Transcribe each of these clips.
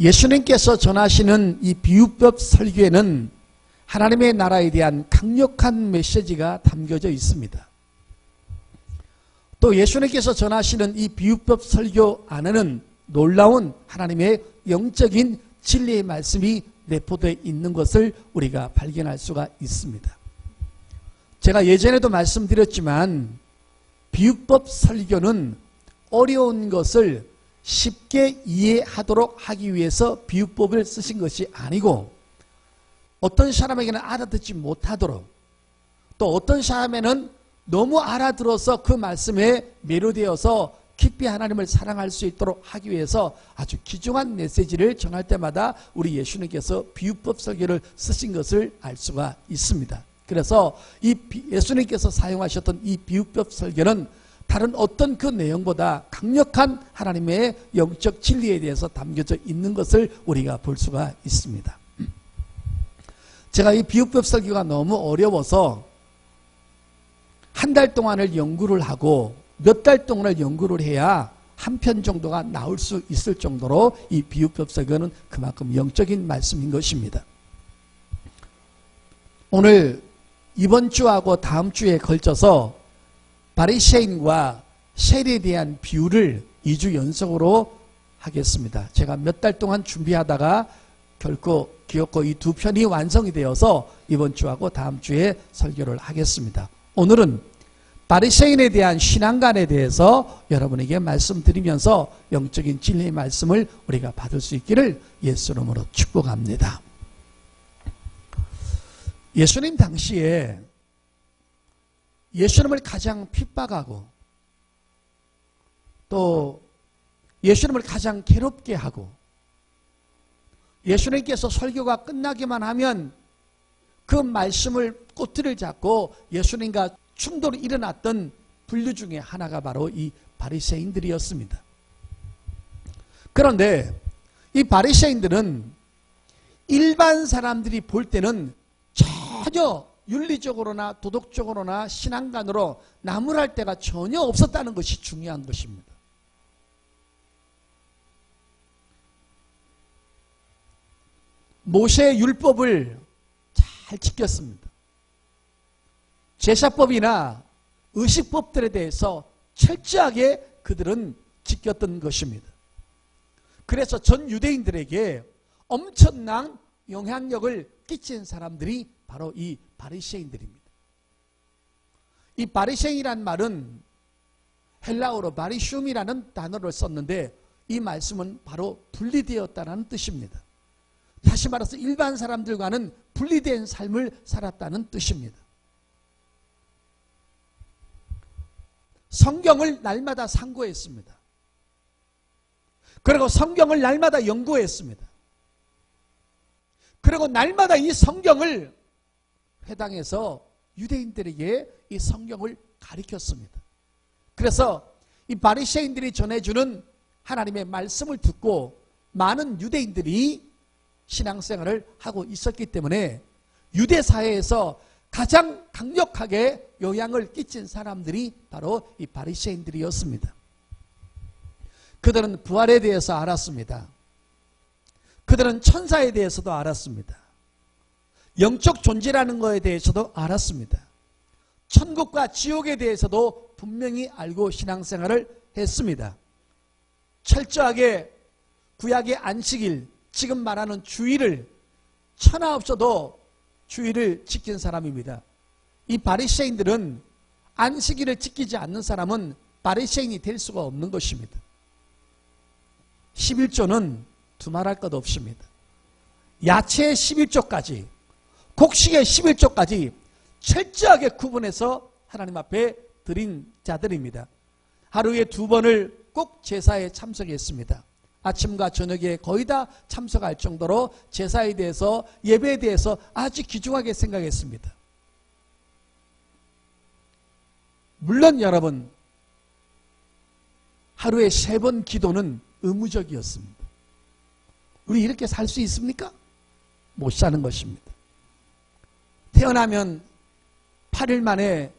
예수님께서 전하시는 이 비유법 설교에는 하나님의 나라에 대한 강력한 메시지가 담겨져 있습니다. 또 예수님께서 전하시는 이 비유법 설교 안에는 놀라운 하나님의 영적인 진리의 말씀이 내포되어 있는 것을 우리가 발견할 수가 있습니다. 제가 예전에도 말씀드렸지만 비유법 설교는 어려운 것을 쉽게 이해하도록 하기 위해서 비유법을 쓰신 것이 아니고, 어떤 사람에게는 알아듣지 못하도록, 또 어떤 사람에는 너무 알아들어서 그 말씀에 매료되어서 깊이 하나님을 사랑할 수 있도록 하기 위해서 아주 귀중한 메시지를 전할 때마다 우리 예수님께서 비유법 설교를 쓰신 것을 알 수가 있습니다. 그래서 이 예수님께서 사용하셨던 이 비유법 설교는 다른 어떤 그 내용보다 강력한 하나님의 영적 진리에 대해서 담겨져 있는 것을 우리가 볼 수가 있습니다. 제가 이 비유법 설교가 너무 어려워서 한 달 동안을 연구를 하고 몇 달 동안을 연구를 해야 한 편 정도가 나올 수 있을 정도로 이 비유법 설교는 그만큼 영적인 말씀인 것입니다. 오늘 이번 주하고 다음 주에 걸쳐서 바리새인과 세리에 대한 비유를 2주 연속으로 하겠습니다. 제가 몇 달 동안 준비하다가 결코 기어코 이 두 편이 완성이 되어서 이번 주하고 다음 주에 설교를 하겠습니다. 오늘은 바리새인에 대한 신앙관에 대해서 여러분에게 말씀드리면서 영적인 진리의 말씀을 우리가 받을 수 있기를 예수 이름으로 축복합니다. 예수님 당시에 예수님을 가장 핍박하고 또 예수님을 가장 괴롭게 하고, 예수님께서 설교가 끝나기만 하면 그 말씀을 꼬투리를 잡고 예수님과 충돌이 일어났던 분류 중에 하나가 바로 이 바리새인들이었습니다. 그런데 이 바리새인들은 일반 사람들이 볼 때는 전혀 윤리적으로나 도덕적으로나 신앙관으로 나무랄 데가 전혀 없었다는 것이 중요한 것입니다. 모세의 율법을 잘 지켰습니다. 제사법이나 의식법들에 대해서 철저하게 그들은 지켰던 것입니다. 그래서 전 유대인들에게 엄청난 영향력을 끼친 사람들이 바로 이 바리새인들입니다. 이 바리새인이란 말은 헬라어로 바리슘이라는 단어를 썼는데 이 말씀은 바로 분리되었다는 뜻입니다. 다시 말해서 일반 사람들과는 분리된 삶을 살았다는 뜻입니다. 성경을 날마다 상고했습니다. 그리고 성경을 날마다 연구했습니다. 그리고 날마다 이 성경을 회당에서 유대인들에게 이 성경을 가르쳤습니다. 그래서 이 바리새인들이 전해주는 하나님의 말씀을 듣고 많은 유대인들이 신앙생활을 하고 있었기 때문에 유대 사회에서 가장 강력하게 영향을 끼친 사람들이 바로 이 바리새인들이었습니다. 그들은 부활에 대해서 알았습니다. 그들은 천사에 대해서도 알았습니다. 영적 존재라는 것에 대해서도 알았습니다. 천국과 지옥에 대해서도 분명히 알고 신앙생활을 했습니다. 철저하게 구약의 안식일, 지금 말하는 주일을 천하 없어도 주일을 지킨 사람입니다. 이 바리새인들은 안식일을 지키지 않는 사람은 바리새인이 될 수가 없는 것입니다. 11조는 두말할 것 없습니다. 야채의 11조까지, 곡식의 11조까지 철저하게 구분해서 하나님 앞에 드린 자들입니다. 하루에 2번을 꼭 제사에 참석했습니다. 아침과 저녁에 거의 다 참석할 정도로 제사에 대해서, 예배에 대해서 아주 귀중하게 생각했습니다. 물론 여러분, 하루에 3번 기도는 의무적이었습니다. 우리 이렇게 살 수 있습니까? 못 사는 것입니다. 태어나면 8일 만에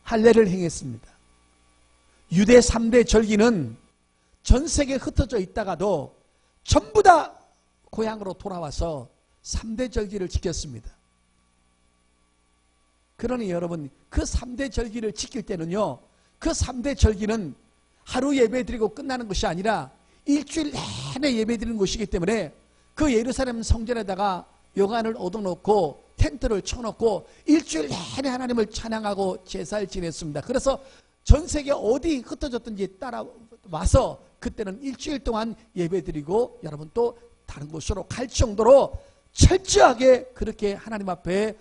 할례를 행했습니다. 유대 3대 절기는 전 세계에 흩어져 있다가도 전부 다 고향으로 돌아와서 3대 절기를 지켰습니다. 그러니 여러분, 그 3대 절기를 지킬 때는요, 그 3대 절기는 하루 예배 드리고 끝나는 것이 아니라 일주일 내내 예배 드리는 것이기 때문에 그 예루살렘 성전에다가 요관을 얻어놓고 텐트를 쳐놓고 일주일 내내 하나님을 찬양하고 제사를 지냈습니다. 그래서 전 세계 어디 흩어졌든지 따라와서 그때는 일주일 동안 예배드리고 여러분 또 다른 곳으로 갈 정도로 철저하게 그렇게 하나님 앞에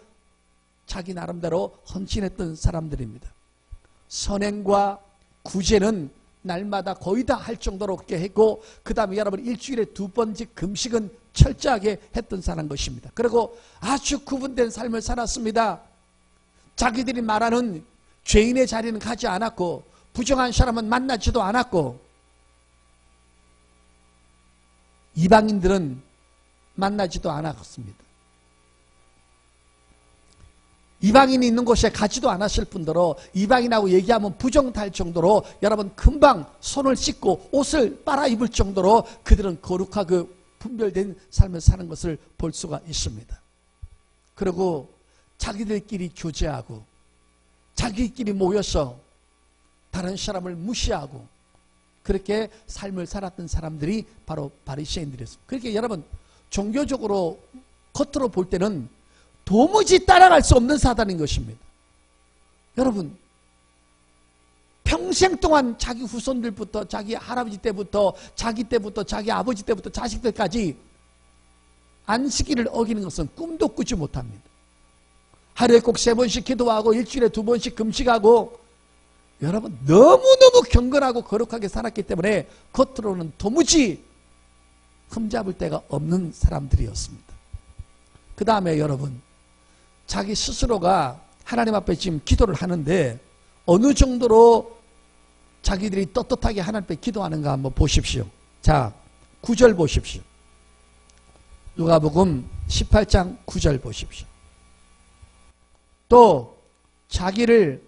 자기 나름대로 헌신했던 사람들입니다. 선행과 구제는 날마다 거의 다 할 정도로 그렇게 했고, 그 다음에 여러분 일주일에 2번씩 금식은 철저하게 했던 사람 것입니다. 그리고 아주 구분된 삶을 살았습니다. 자기들이 말하는 죄인의 자리는 가지 않았고, 부정한 사람은 만나지도 않았고, 이방인들은 만나지도 않았습니다. 이방인이 있는 곳에 가지도 않았을 뿐더러 이방인하고 얘기하면 부정탈 정도로 여러분 금방 손을 씻고 옷을 빨아 입을 정도로 그들은 거룩하고 분별된 삶을 사는 것을 볼 수가 있습니다. 그리고 자기들끼리 교제하고 자기끼리 모여서 다른 사람을 무시하고 그렇게 삶을 살았던 사람들이 바로 바리새인들이었습니다. 그렇게 여러분 종교적으로 겉으로 볼 때는 도무지 따라갈 수 없는 사단인 것입니다. 여러분, 평생 동안 자기 후손들부터 자기 할아버지 때부터 자기 때부터 자기 아버지 때부터 자식들까지 안식일을 어기는 것은 꿈도 꾸지 못합니다. 하루에 꼭 3번씩 기도하고 일주일에 2번씩 금식하고 여러분 너무너무 경건하고 거룩하게 살았기 때문에 겉으로는 도무지 흠잡을 데가 없는 사람들이었습니다. 그 다음에 여러분, 자기 스스로가 하나님 앞에 지금 기도를 하는데 어느 정도로 자기들이 떳떳하게 하나님 앞에 기도하는가 한번 보십시오. 자, 9절 보십시오. 누가복음 18장 9절 보십시오. 또 자기를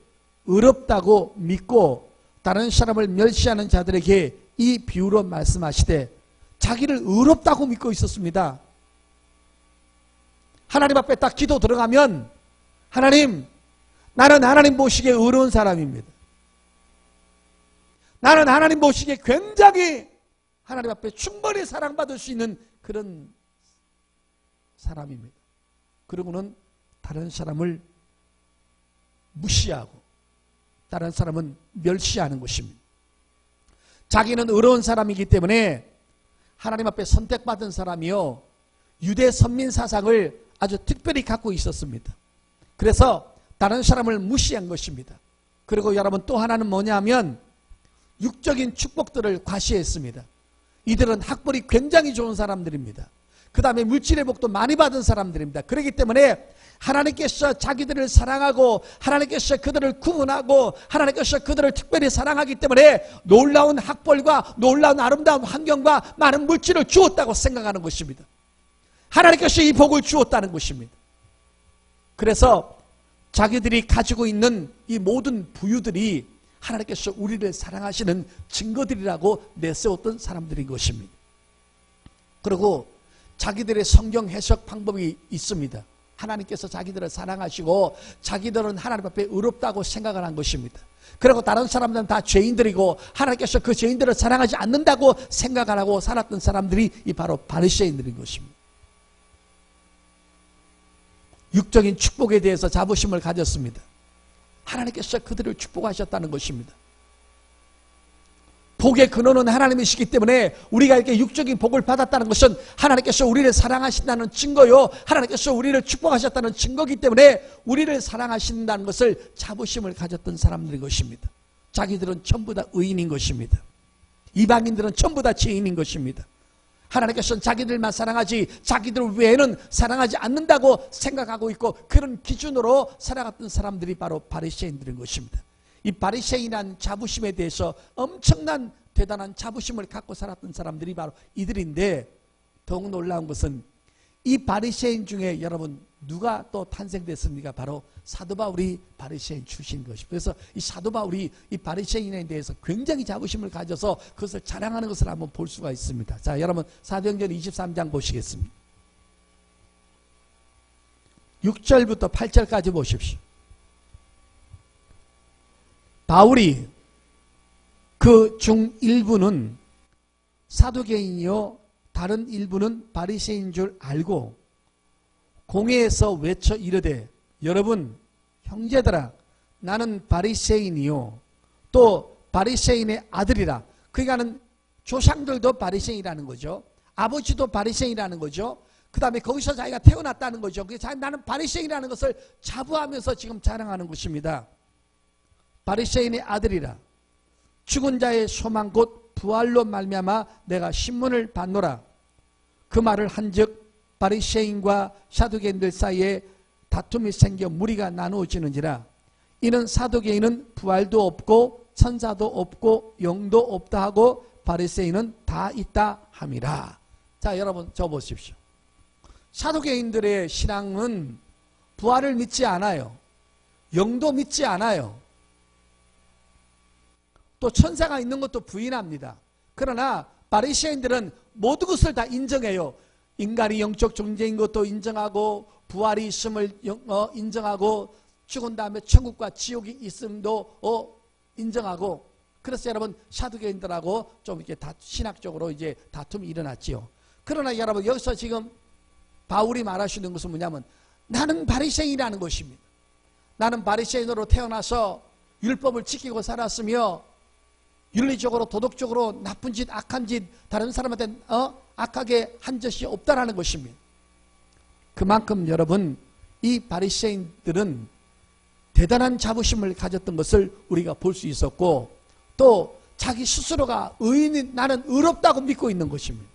의롭다고 믿고 다른 사람을 멸시하는 자들에게 이 비유로 말씀하시되, 자기를 의롭다고 믿고 있었습니다. 하나님 앞에 딱 기도 들어가면 하나님, 나는 하나님 보시기에 의로운 사람입니다. 나는 하나님 보시기에 굉장히 하나님 앞에 충분히 사랑받을 수 있는 그런 사람입니다. 그러고는 다른 사람을 무시하고 다른 사람은 멸시하는 것입니다. 자기는 의로운 사람이기 때문에 하나님 앞에 선택받은 사람이요, 유대 선민 사상을 아주 특별히 갖고 있었습니다. 그래서 다른 사람을 무시한 것입니다. 그리고 여러분 또 하나는 뭐냐면 육적인 축복들을 과시했습니다. 이들은 학벌이 굉장히 좋은 사람들입니다. 그 다음에 물질의 복도 많이 받은 사람들입니다. 그렇기 때문에 하나님께서 자기들을 사랑하고 하나님께서 그들을 구원하고 하나님께서 그들을 특별히 사랑하기 때문에 놀라운 학벌과 놀라운 아름다운 환경과 많은 물질을 주었다고 생각하는 것입니다. 하나님께서 이 복을 주었다는 것입니다. 그래서 자기들이 가지고 있는 이 모든 부유들이 하나님께서 우리를 사랑하시는 증거들이라고 내세웠던 사람들인 것입니다. 그리고 자기들의 성경 해석 방법이 있습니다. 하나님께서 자기들을 사랑하시고 자기들은 하나님 앞에 의롭다고 생각을 한 것입니다. 그리고 다른 사람들은 다 죄인들이고 하나님께서 그 죄인들을 사랑하지 않는다고 생각을 하고 살았던 사람들이 이 바로 바리새인들인 것입니다. 육적인 축복에 대해서 자부심을 가졌습니다. 하나님께서 그들을 축복하셨다는 것입니다. 복의 근원은 하나님이시기 때문에 우리가 이렇게 육적인 복을 받았다는 것은 하나님께서 우리를 사랑하신다는 증거요, 하나님께서 우리를 축복하셨다는 증거이기 때문에 우리를 사랑하신다는 것을 자부심을 가졌던 사람들인 것입니다. 자기들은 전부 다 의인인 것입니다. 이방인들은 전부 다 죄인인 것입니다. 하나님께서는 자기들만 사랑하지 자기들 외에는 사랑하지 않는다고 생각하고 있고, 그런 기준으로 살아갔던 사람들이 바로 바리새인들인 것입니다. 이 바리새인이라는 자부심에 대해서 엄청난 대단한 자부심을 갖고 살았던 사람들이 바로 이들인데, 더욱 놀라운 것은 이 바리새인 중에 여러분 누가 또 탄생됐습니까? 바로 사도 바울이 바리새인 출신인 것입니다. 그래서 이 사도 바울이 이 바리새인에 대해서 굉장히 자부심을 가져서 그것을 자랑하는 것을 한번 볼 수가 있습니다. 자, 여러분 사도행전 23장 보시겠습니다. 6절부터 8절까지 보십시오. 바울이 그 중 일부는 사두개인이요 다른 일부는 바리새인인 줄 알고 공회에서 외쳐 이르되 여러분 형제들아 나는 바리새인이요 또 바리새인의 아들이라. 그러니까는 조상들도 바리새인이라는 거죠. 아버지도 바리새인이라는 거죠. 그 다음에 거기서 자기가 태어났다는 거죠. 그래서 나는 바리새인이라는 것을 자부하면서 지금 자랑하는 것입니다. 바리새인의 아들이라. 죽은 자의 소망 곧 부활로 말미암아 내가 신문을 받노라. 그 말을 한즉 바리새인과 사두개인들 사이에 다툼이 생겨 무리가 나누어지는지라. 이는 사두개인은 부활도 없고 천사도 없고 영도 없다 하고 바리새인은 다 있다 함이라. 자, 여러분 저 보십시오. 사두개인들의 신앙은 부활을 믿지 않아요. 영도 믿지 않아요. 또 천사가 있는 것도 부인합니다. 그러나 바리새인들은 모든 것을 다 인정해요. 인간이 영적 존재인 것도 인정하고 부활이 있음을 인정하고 죽은 다음에 천국과 지옥이 있음도 인정하고. 그래서 여러분 사두개인들하고 좀 이렇게 신학적으로 이제 다툼이 일어났지요. 그러나 여러분 여기서 지금 바울이 말하시는 것은 뭐냐면 나는 바리새인이라는 것입니다. 나는 바리새인으로 태어나서 율법을 지키고 살았으며 윤리적으로 도덕적으로 나쁜 짓 악한 짓 다른 사람한테 악하게 한 것이 없다라는 것입니다. 그만큼 여러분 이 바리새인들은 대단한 자부심을 가졌던 것을 우리가 볼 수 있었고 또 자기 스스로가 의인인 나는 의롭다고 믿고 있는 것입니다.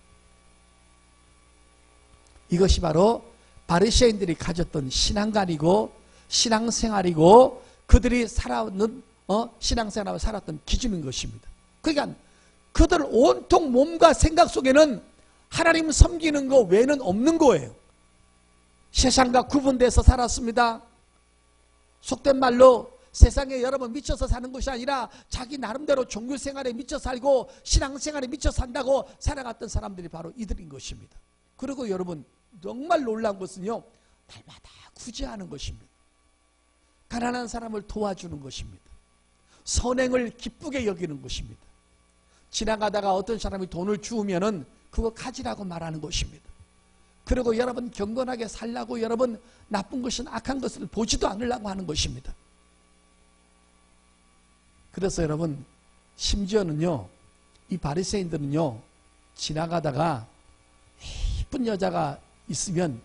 이것이 바로 바리새인들이 가졌던 신앙관이고 신앙생활이고 그들이 살아오는 신앙생활을 살았던 기준인 것입니다. 그러니까 그들 온통 몸과 생각 속에는 하나님 섬기는 거 외에는 없는 거예요. 세상과 구분돼서 살았습니다. 속된 말로 세상에 여러분 미쳐서 사는 것이 아니라 자기 나름대로 종교생활에 미쳐 살고 신앙생활에 미쳐 산다고 살아갔던 사람들이 바로 이들인 것입니다. 그리고 여러분 정말 놀라운 것은요, 날마다 구제하는 것입니다. 가난한 사람을 도와주는 것입니다. 선행을 기쁘게 여기는 것입니다. 지나가다가 어떤 사람이 돈을 주우면은 그거 가지라고 말하는 것입니다. 그리고 여러분 경건하게 살라고 여러분 나쁜 것은 악한 것을 보지도 않으려고 하는 것입니다. 그래서 여러분 심지어는요 이 바리새인들은요 지나가다가 예쁜 여자가 있으면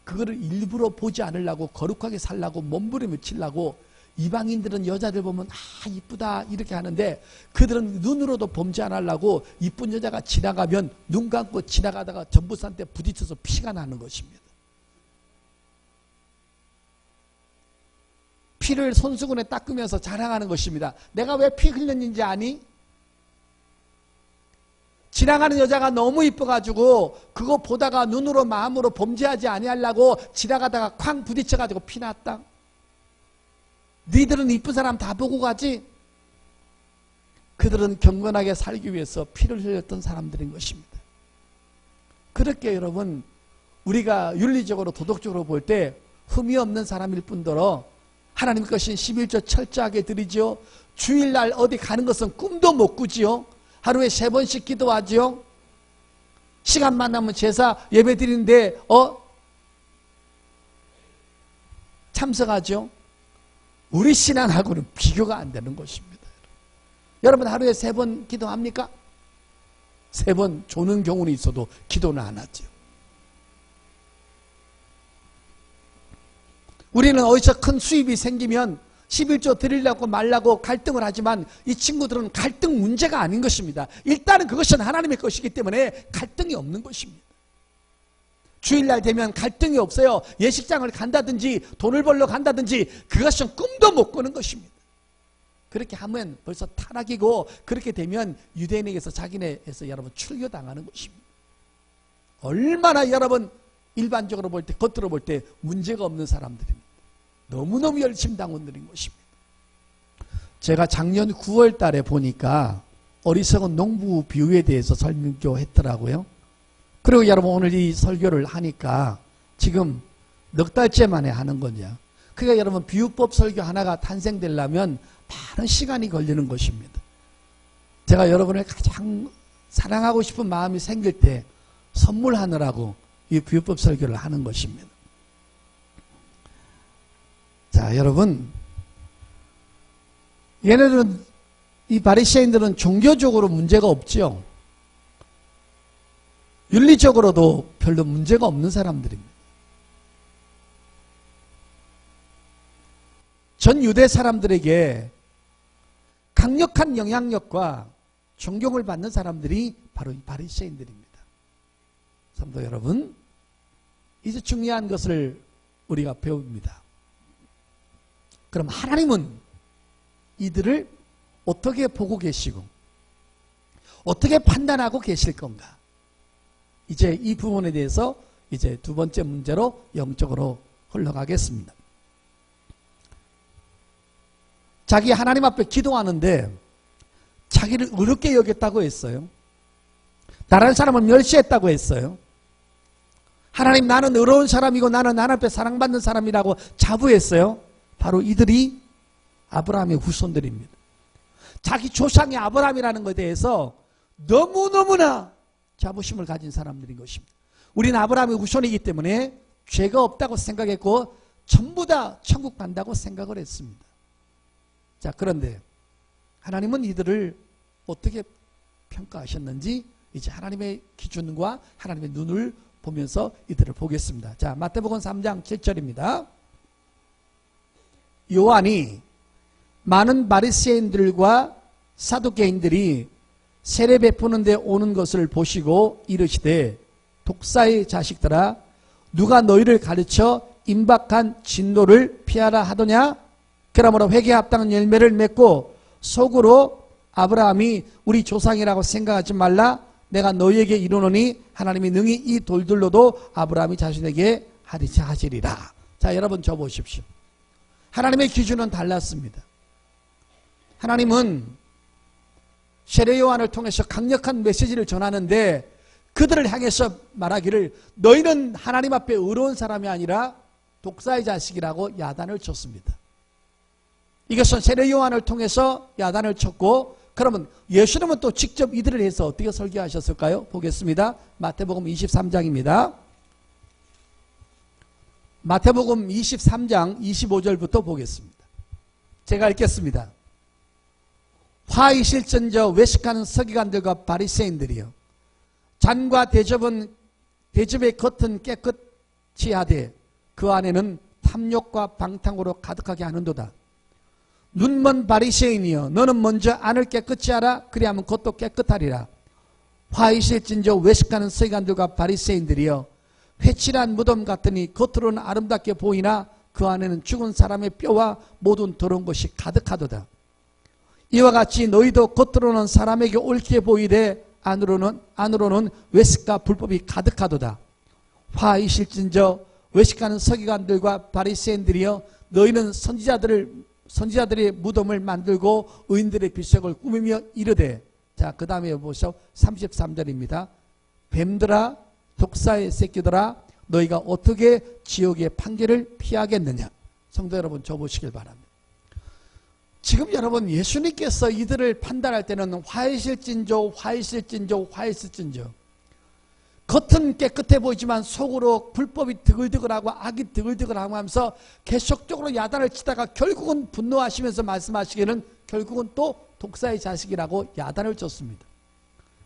그거를 일부러 보지 않으려고 거룩하게 살라고 몸부림을 치려고 이방인들은 여자들 보면 이쁘다 이렇게 하는데 그들은 눈으로도 범죄 안 하려고 이쁜 여자가 지나가면 눈 감고 지나가다가 전부사한테 부딪혀서 피가 나는 것입니다. 피를 손수건에 닦으면서 자랑하는 것입니다. 내가 왜 피 흘렸는지 아니? 지나가는 여자가 너무 이뻐가지고 그거 보다가 눈으로 마음으로 범죄하지 아니하려고 지나가다가 쾅 부딪혀가지고 피 났다. 너희들은 이쁜 사람 다 보고 가지? 그들은 경건하게 살기 위해서 피를 흘렸던 사람들인 것입니다. 그렇게 여러분 우리가 윤리적으로 도덕적으로 볼 때 흠이 없는 사람일 뿐더러 하나님 것인 11조 철저하게 드리지요. 주일날 어디 가는 것은 꿈도 못 꾸지요. 하루에 3번씩 기도하지요. 시간만 나면 제사 예배 드리는데 참석하죠. 우리 신앙하고는 비교가 안 되는 것입니다. 여러분 하루에 3번 기도합니까? 3번 조는 경우는 있어도 기도는 안 하죠. 우리는 어디서 큰 수입이 생기면 11조 드리려고 말라고 갈등을 하지만 이 친구들은 갈등 문제가 아닌 것입니다. 일단은 그것은 하나님의 것이기 때문에 갈등이 없는 것입니다. 주일날 되면 갈등이 없어요. 예식장을 간다든지 돈을 벌러 간다든지 그것은 꿈도 못 꾸는 것입니다. 그렇게 하면 벌써 타락이고 그렇게 되면 유대인에게서 자기네에서 여러분 출교당하는 것입니다. 얼마나 여러분 일반적으로 볼 때, 겉으로 볼 때 문제가 없는 사람들입니다. 너무너무 열심히 당원들인 것입니다. 제가 작년 9월 달에 보니까 어리석은 농부 비유에 대해서 설교했더라고요. 그리고 여러분 오늘 이 설교를 하니까 지금 넉 달째 만에 하는 거냐. 그러니까 여러분 비유법 설교 하나가 탄생되려면 많은 시간이 걸리는 것입니다. 제가 여러분을 가장 사랑하고 싶은 마음이 생길 때 선물하느라고 이 비유법 설교를 하는 것입니다. 자, 여러분, 얘네들은, 이 바리새인들은 종교적으로 문제가 없죠. 윤리적으로도 별로 문제가 없는 사람들입니다. 전 유대 사람들에게 강력한 영향력과 존경을 받는 사람들이 바로 이 바리새인들입니다. 성도 여러분, 이제 중요한 것을 우리가 배웁니다. 그럼 하나님은 이들을 어떻게 보고 계시고 어떻게 판단하고 계실 건가? 이제 이 부분에 대해서 이제 두 번째 문제로 영적으로 흘러가겠습니다. 자기 하나님 앞에 기도하는데 자기를 어렵게 여겼다고 했어요. 다른 사람을 멸시했다고 했어요. 하나님, 나는 어려운 사람이고 나는 하나님 앞에 사랑받는 사람이라고 자부했어요. 바로 이들이 아브라함의 후손들입니다. 자기 조상의 아브라함이라는 것에 대해서 너무너무나 자부심을 가진 사람들인 것입니다. 우리는 아브라함의 후손이기 때문에 죄가 없다고 생각했고 전부 다 천국 간다고 생각을 했습니다. 자, 그런데 하나님은 이들을 어떻게 평가하셨는지 이제 하나님의 기준과 하나님의 눈을 보면서 이들을 보겠습니다. 자, 마태복음 3장 7절입니다. 요한이 많은 바리새인들과 사두개인들이 세례 베푸는 데 오는 것을 보시고 이르시되, 독사의 자식들아, 누가 너희를 가르쳐 임박한 진노를 피하라 하더냐? 그러므로 회개에 합당한 열매를 맺고 속으로 아브라함이 우리 조상이라고 생각하지 말라. 내가 너희에게 이르노니 하나님이 능히 이 돌들로도 아브라함이 자신에게 하시리라. 자, 여러분 저 보십시오. 하나님의 기준은 달랐습니다. 하나님은 세례 요한을 통해서 강력한 메시지를 전하는데 그들을 향해서 말하기를 너희는 하나님 앞에 의로운 사람이 아니라 독사의 자식이라고 야단을 쳤습니다. 이것은 세례 요한을 통해서 야단을 쳤고, 그러면 예수님은 또 직접 이들을 해서 어떻게 설교하셨을까요? 보겠습니다. 마태복음 23장입니다. 마태복음 23장 25절부터 보겠습니다. 제가 읽겠습니다. 화이실전저 외식하는 서기관들과 바리새인들이여, 잔과 대접의 겉은 깨끗이 하되 그 안에는 탐욕과 방탕으로 가득하게 하는도다. 눈먼 바리새인이여, 너는 먼저 안을 깨끗이 하라. 그리하면 겉도 깨끗하리라. 화이실진저 외식하는 서기관들과 바리새인들이여, 회칠한 무덤 같으니 겉으로는 아름답게 보이나 그 안에는 죽은 사람의 뼈와 모든 더러운 것이 가득하도다. 이와 같이 너희도 겉으로는 사람에게 옳게 보이되 안으로는 외식과 불법이 가득하도다. 화이실진저 외식하는 서기관들과 바리새인들이여, 너희는 선지자들의 무덤을 만들고 의인들의 비석을 꾸미며 이르되, 자, 그 다음에 보시오. 33절입니다. 뱀들아, 독사의 새끼들아, 너희가 어떻게 지옥의 판결을 피하겠느냐. 성도 여러분, 저 보시길 바랍니다. 지금 여러분, 예수님께서 이들을 판단할 때는 화이실진저 겉은 깨끗해 보이지만 속으로 불법이 드글드글하고 악이 드글드글하고 하면서 계속적으로 야단을 치다가 결국은 분노하시면서 말씀하시기는 결국은 또 독사의 자식이라고 야단을 쳤습니다.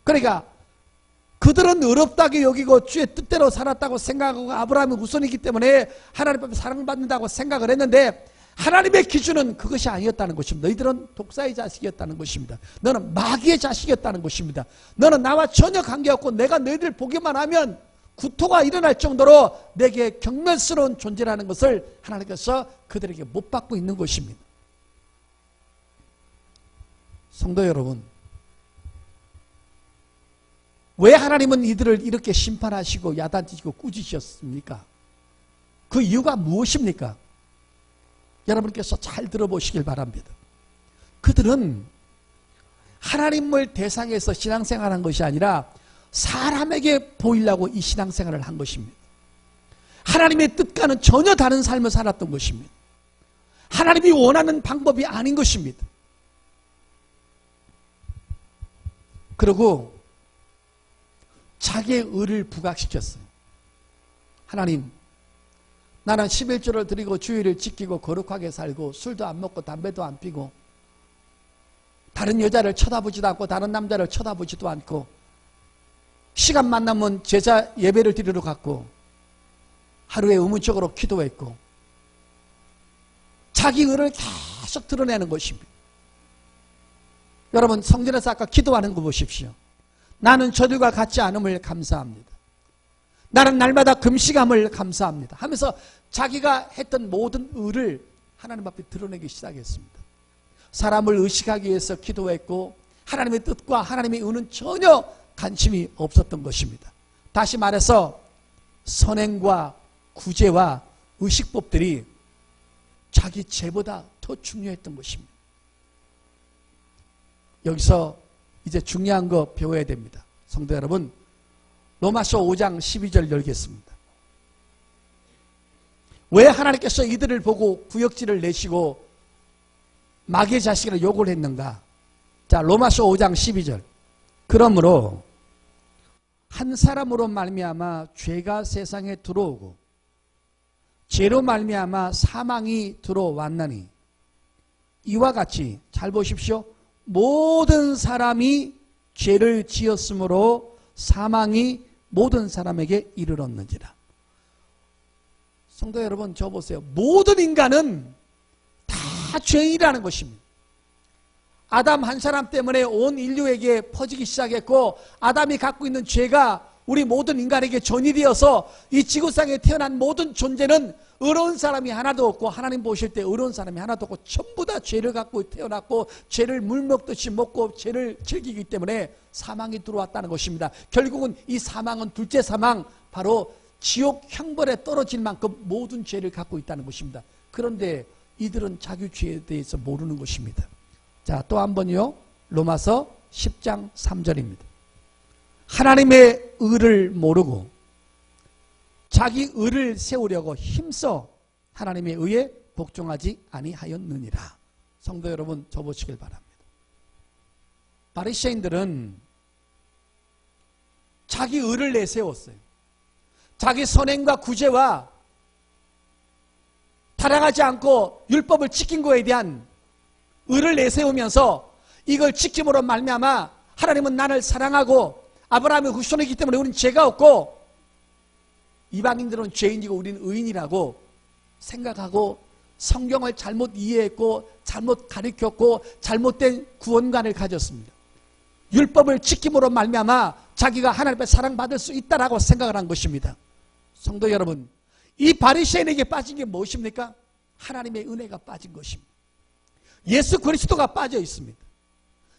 그러니까 그들은 의롭다고 여기고 주의 뜻대로 살았다고 생각하고 아브라함의 후손이기 때문에 하나님 앞에 사랑받는다고 생각을 했는데, 하나님의 기준은 그것이 아니었다는 것입니다. 너희들은 독사의 자식이었다는 것입니다. 너는 마귀의 자식이었다는 것입니다. 너는 나와 전혀 관계없고 내가 너희들 보기만 하면 구토가 일어날 정도로 내게 경멸스러운 존재라는 것을 하나님께서 그들에게 못 받고 있는 것입니다. 성도 여러분, 왜 하나님은 이들을 이렇게 심판하시고 야단치시고 꾸짖으셨습니까? 그 이유가 무엇입니까? 여러분께서 잘 들어보시길 바랍니다. 그들은 하나님을 대상해서 신앙생활한 것이 아니라 사람에게 보이려고 이 신앙생활을 한 것입니다. 하나님의 뜻과는 전혀 다른 삶을 살았던 것입니다. 하나님이 원하는 방법이 아닌 것입니다. 그리고 자기의 의를 부각시켰어요. 하나님, 나는 11조를 드리고 주의를 지키고 거룩하게 살고 술도 안 먹고 담배도 안 피고 다른 여자를 쳐다보지도 않고 다른 남자를 쳐다보지도 않고 시간 만나면 제자 예배를 드리러 갔고 하루에 의문적으로 기도했고 자기 의를 계속 드러내는 것입니다. 여러분 성전에서 아까 기도하는 거 보십시오. 나는 저들과 같지 않음을 감사합니다. 나는 날마다 금식함을 감사합니다 하면서 자기가 했던 모든 의를 하나님 앞에 드러내기 시작했습니다. 사람을 의식하기 위해서 기도했고 하나님의 뜻과 하나님의 의는 전혀 관심이 없었던 것입니다. 다시 말해서 선행과 구제와 의식법들이 자기 죄보다 더 중요했던 것입니다. 여기서 이제 중요한 거 배워야 됩니다. 성도 여러분, 로마서 5장 12절 열겠습니다. 왜 하나님께서 이들을 보고 구역질을 내시고 마귀의 자식을 욕을 했는가? 자, 로마서 5장 12절. 그러므로 한 사람으로 말미암아 죄가 세상에 들어오고 죄로 말미암아 사망이 들어왔나니 이와 같이 잘 보십시오. 모든 사람이 죄를 지었으므로 사망이 모든 사람에게 이르렀는지라. 성도 여러분, 저 보세요. 모든 인간은 다 죄인이라는 것입니다. 아담 한 사람 때문에 온 인류에게 퍼지기 시작했고 아담이 갖고 있는 죄가 우리 모든 인간에게 전이되어서 이 지구상에 태어난 모든 존재는 의로운 사람이 하나도 없고 하나님 보실 때 의로운 사람이 하나도 없고 전부 다 죄를 갖고 태어났고 죄를 물 먹듯이 먹고 죄를 즐기기 때문에 사망이 들어왔다는 것입니다. 결국은 이 사망은 둘째 사망, 바로 지옥 형벌에 떨어질 만큼 모든 죄를 갖고 있다는 것입니다. 그런데 이들은 자기 죄에 대해서 모르는 것입니다. 자, 또 한 번요. 로마서 10장 3절입니다. 하나님의 의를 모르고 자기 의를 세우려고 힘써 하나님의 의에 복종하지 아니하였느니라. 성도 여러분, 저 보시길 바랍니다. 바리새인들은 자기 의를 내세웠어요. 자기 선행과 구제와 타락하지 않고 율법을 지킨 것에 대한 의를 내세우면서 이걸 지킴으로 말미암아 하나님은 나를 사랑하고 아브라함의 후손이기 때문에 우리는 죄가 없고 이방인들은 죄인이고 우리는 의인이라고 생각하고 성경을 잘못 이해했고 잘못 가르쳤고 잘못된 구원관을 가졌습니다. 율법을 지킴으로 말미암아 자기가 하나님 앞에 사랑받을 수 있다라고 생각을 한 것입니다. 성도 여러분, 이 바리새인에게 빠진 게 무엇입니까? 하나님의 은혜가 빠진 것입니다. 예수 그리스도가 빠져 있습니다.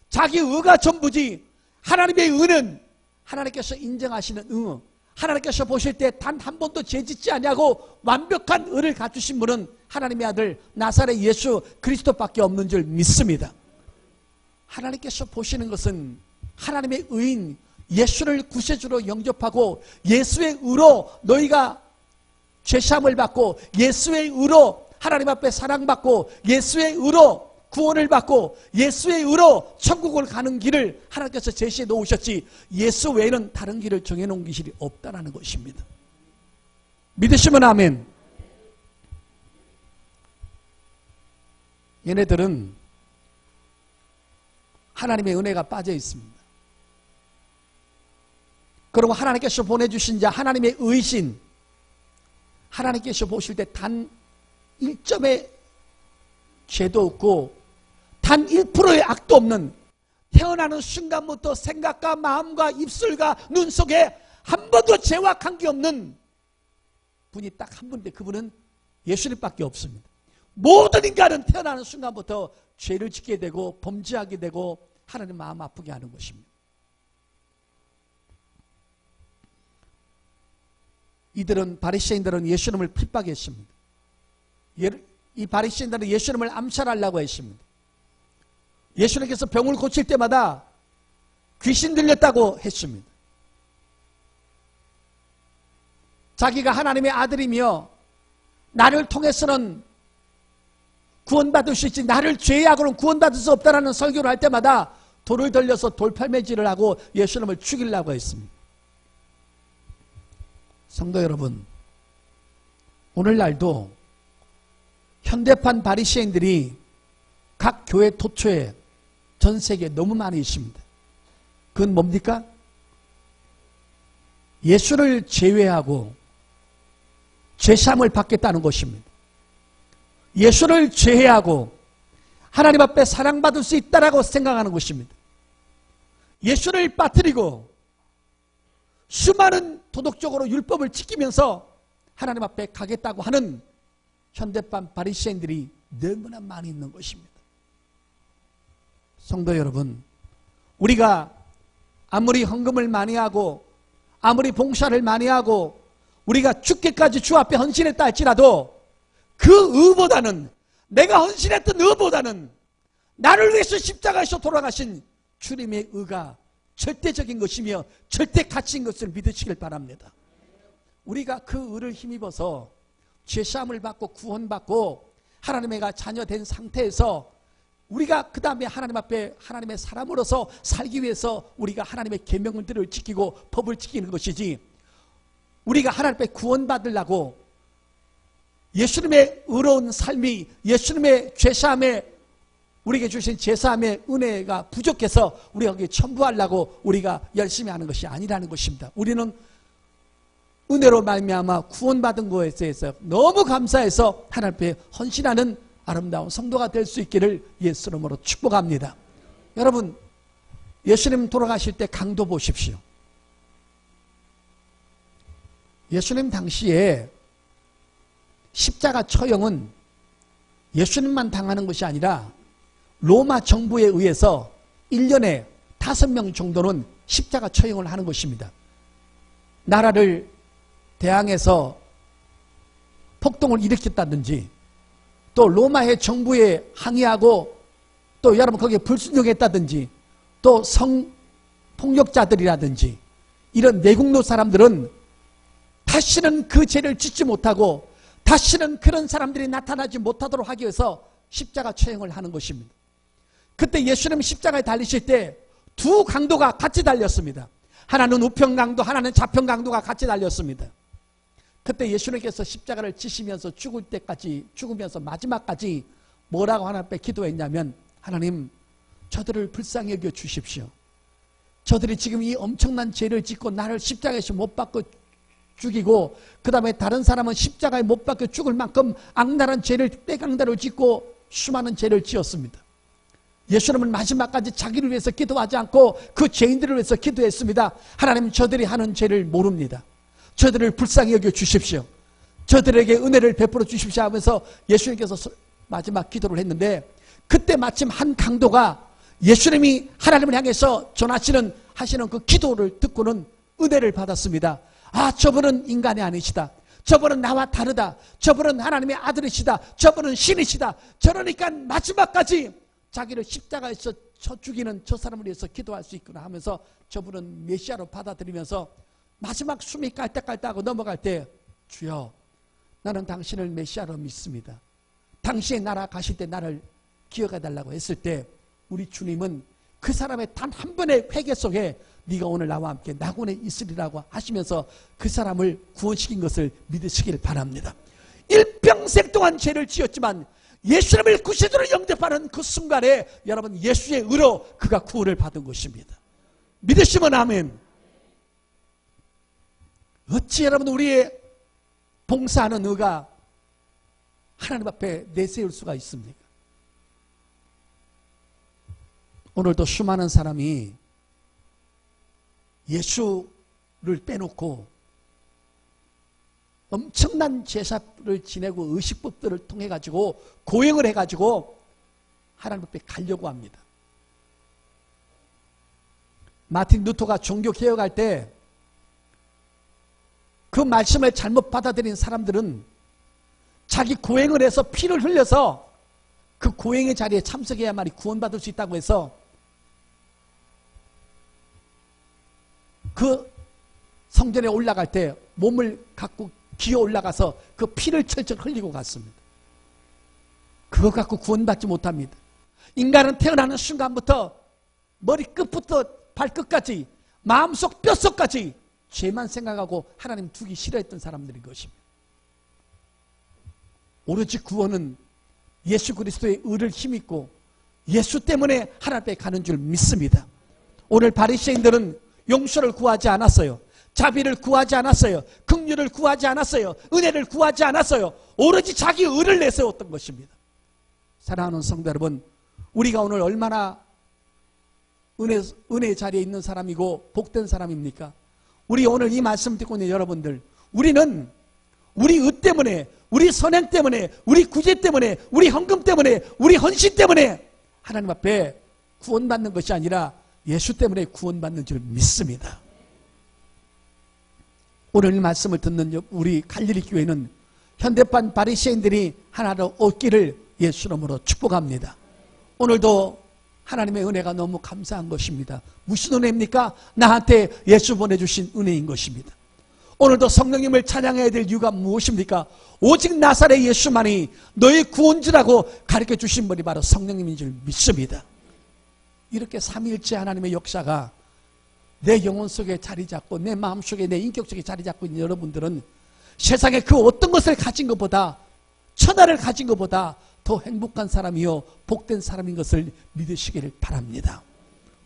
자기 의가 전부지 하나님의 의는 하나님께서 인정하시는 의, 하나님께서 보실 때 단 한 번도 죄짓지 아니하고 완벽한 의를 갖추신 분은 하나님의 아들 나사렛 예수 그리스도밖에 없는 줄 믿습니다. 하나님께서 보시는 것은 하나님의 의인 예수를 구세주로 영접하고 예수의 의로 너희가 죄사함을 받고 예수의 의로 하나님 앞에 사랑받고 예수의 의로 구원을 받고 예수의 의로 천국을 가는 길을 하나님께서 제시해 놓으셨지 예수 외에는 다른 길을 정해놓은 길이 없다는 것입니다. 믿으시면 아멘. 얘네들은 하나님의 은혜가 빠져 있습니다. 그리고 하나님께서 보내주신 자 하나님의 의신, 하나님께서 보실 때 단 1점의 죄도 없고 단 1%의 악도 없는, 태어나는 순간부터 생각과 마음과 입술과 눈 속에 한 번도 죄와 관계 없는 분이 딱 한 분인데 그분은 예수님밖에 없습니다. 모든 인간은 태어나는 순간부터 죄를 짓게 되고 범죄하게 되고 하나님 마음 아프게 하는 것입니다. 이들은 바리새인들은 예수님을 핍박했습니다. 이 바리새인들은 예수님을 암살하려고 했습니다. 예수님께서 병을 고칠 때마다 귀신 들렸다고 했습니다. 자기가 하나님의 아들이며 나를 통해서는 구원받을 수 있지 나를 죄악으로는 구원받을 수 없다라는 설교를 할 때마다 돌을 돌려서 돌팔매질을 하고 예수님을 죽이려고 했습니다. 성도 여러분, 오늘날도 현대판 바리새인들이 각 교회 토초에 전 세계에 너무 많이 있습니다. 그건 뭡니까? 예수를 제외하고 죄사함을 받겠다는 것입니다. 예수를 제외하고 하나님 앞에 사랑받을 수 있다라고 생각하는 것입니다. 예수를 빠뜨리고 수많은 도덕적으로 율법을 지키면서 하나님 앞에 가겠다고 하는 현대판 바리새인들이 너무나 많이 있는 것입니다. 성도 여러분, 우리가 아무리 헌금을 많이 하고 아무리 봉사를 많이 하고 우리가 죽기까지 주 앞에 헌신했다 할지라도 그 의보다는 내가 헌신했던 의보다는 나를 위해서 십자가에서 돌아가신 주님의 의가 절대적인 것이며 절대 가치인 것을 믿으시길 바랍니다. 우리가 그 의를 힘입어서 죄사함을 받고 구원받고 하나님의 자녀된 상태에서 우리가 그 다음에 하나님 앞에 하나님의 사람으로서 살기 위해서 우리가 하나님의 계명들을 지키고 법을 지키는 것이지, 우리가 하나님 앞에 구원받으려고 예수님의 의로운 삶이, 예수님의 죄사함에 우리에게 주신 제사함의 은혜가 부족해서 우리가 거기에 첨부하려고 우리가 열심히 하는 것이 아니라는 것입니다. 우리는 은혜로 말미암아 구원받은 것에 대해서 너무 감사해서 하나님 앞에 헌신하는 아름다운 성도가 될 수 있기를 예수 이름으로 축복합니다. 여러분, 예수님 돌아가실 때 강도 보십시오. 예수님 당시에 십자가 처형은 예수님만 당하는 것이 아니라 로마 정부에 의해서 1년에 5명 정도는 십자가 처형을 하는 것입니다. 나라를 대항해서 폭동을 일으켰다든지, 또 로마의 정부에 항의하고 또 여러분 거기에 불순종했다든지, 또 성폭력자들이라든지 이런 내국노 사람들은 다시는 그 죄를 짓지 못하고 다시는 그런 사람들이 나타나지 못하도록 하기 위해서 십자가 처형을 하는 것입니다. 그때 예수님 십자가에 달리실 때 두 강도가 같이 달렸습니다. 하나는 우편 강도, 하나는 좌편 강도가 같이 달렸습니다. 그때 예수님께서 십자가를 지시면서 죽을 때까지, 죽으면서 마지막까지 뭐라고 하나님 앞에 기도했냐면, 하나님, 저들을 불쌍히 여겨 주십시오. 저들이 지금 이 엄청난 죄를 짓고 나를 십자가에서 못 박고 죽이고, 그 다음에 다른 사람은 십자가에 못 박혀 죽을 만큼 악랄한 죄를 때강대로 짓고 수많은 죄를 지었습니다. 예수님은 마지막까지 자기를 위해서 기도하지 않고 그 죄인들을 위해서 기도했습니다. 하나님, 저들이 하는 죄를 모릅니다. 저들을 불쌍히 여겨 주십시오. 저들에게 은혜를 베풀어 주십시오 하면서 예수님께서 마지막 기도를 했는데, 그때 마침 한 강도가 예수님이 하나님을 향해서 하시는 그 기도를 듣고는 은혜를 받았습니다. 아, 저분은 인간이 아니시다. 저분은 나와 다르다. 저분은 하나님의 아들이시다. 저분은 신이시다. 저러니까 마지막까지 자기를 십자가에서 쳐 죽이는 저 사람을 위해서 기도할 수 있구나 하면서 저분은 메시아로 받아들이면서 마지막 숨이 깔딱깔딱하고 넘어갈 때, 주여, 나는 당신을 메시아로 믿습니다. 당신의 나라 가실 때 나를 기억해달라고 했을 때 우리 주님은 그 사람의 단 한 번의 회개 속에 네가 오늘 나와 함께 낙원에 있으리라고 하시면서 그 사람을 구원시킨 것을 믿으시길 바랍니다. 일평생 동안 죄를 지었지만 예수님을 구세주로 영접하는 그 순간에 여러분, 예수의 의로 그가 구원을 받은 것입니다. 믿으시면 아멘. 어찌 여러분 우리의 봉사하는 의가 하나님 앞에 내세울 수가 있습니까? 오늘도 수많은 사람이 예수를 빼놓고 엄청난 제사를 지내고 의식법들을 통해 가지고 고행을 해 가지고 하나님 앞에 가려고 합니다. 마틴 루터가 종교 개혁할 때 그 말씀을 잘못 받아들인 사람들은 자기 고행을 해서 피를 흘려서 그 고행의 자리에 참석해야만이 구원받을 수 있다고 해서 그 성전에 올라갈 때 몸을 갖고 기어 올라가서 그 피를 철철 흘리고 갔습니다. 그거 갖고 구원받지 못합니다. 인간은 태어나는 순간부터 머리 끝부터 발끝까지 마음속 뼛속까지 죄만 생각하고 하나님 두기 싫어했던 사람들인 것입니다. 오로지 구원은 예수 그리스도의 의를 힘입고 예수 때문에 하나님 앞에 가는 줄 믿습니다. 오늘 바리새인들은 용서를 구하지 않았어요. 자비를 구하지 않았어요. 긍휼을 구하지 않았어요. 은혜를 구하지 않았어요. 오로지 자기 의를 내세웠던 것입니다. 사랑하는 성도 여러분, 우리가 오늘 얼마나 은혜의 자리에 있는 사람이고 복된 사람입니까? 우리 오늘 이 말씀 듣고 있는 여러분들, 우리는 우리 의 때문에, 우리 선행 때문에, 우리 구제 때문에, 우리 헌금 때문에, 우리 헌신 때문에 하나님 앞에 구원받는 것이 아니라 예수 때문에 구원받는 줄 믿습니다. 오늘 이 말씀을 듣는 우리 갈릴리 교회는 현대판 바리새인들이 하나로 얻기를 예수 이름으로 축복합니다. 오늘도 하나님의 은혜가 너무 감사한 것입니다. 무슨 은혜입니까? 나한테 예수 보내주신 은혜인 것입니다. 오늘도 성령님을 찬양해야 될 이유가 무엇입니까? 오직 나사렛 예수만이 너의 구원주라고 가르쳐 주신 분이 바로 성령님인 줄 믿습니다. 이렇게 삼위일체 하나님의 역사가 내 영혼 속에 자리 잡고 내 마음 속에 내 인격 속에 자리 잡고 있는 여러분들은 세상에 그 어떤 것을 가진 것보다, 천하를 가진 것보다 더 행복한 사람이요 복된 사람인 것을 믿으시기를 바랍니다.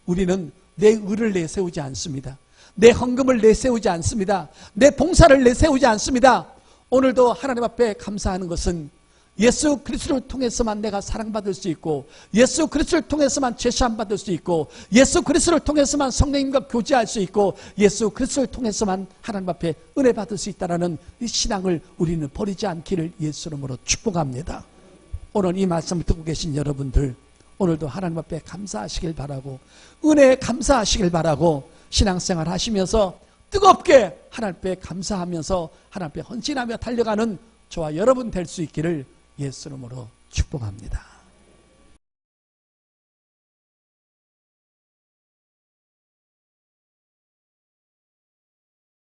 우리는 내 의를 내세우지 않습니다. 내 헌금을 내세우지 않습니다. 내 봉사를 내세우지 않습니다. 오늘도 하나님 앞에 감사하는 것은 예수 그리스도를 통해서만 내가 사랑받을 수 있고, 예수 그리스도를 통해서만 죄사함 받을 수 있고, 예수 그리스도를 통해서만 성령님과 교제할 수 있고, 예수 그리스도를 통해서만 하나님 앞에 은혜 받을 수 있다는 이 신앙을 우리는 버리지 않기를 예수 이름으로 축복합니다. 오늘 이 말씀을 듣고 계신 여러분들, 오늘도 하나님 앞에 감사하시길 바라고, 은혜에 감사하시길 바라고, 신앙생활 하시면서 뜨겁게 하나님 앞에 감사하면서 하나님 앞에 헌신하며 달려가는 저와 여러분 될 수 있기를 예수 이름으로 축복합니다.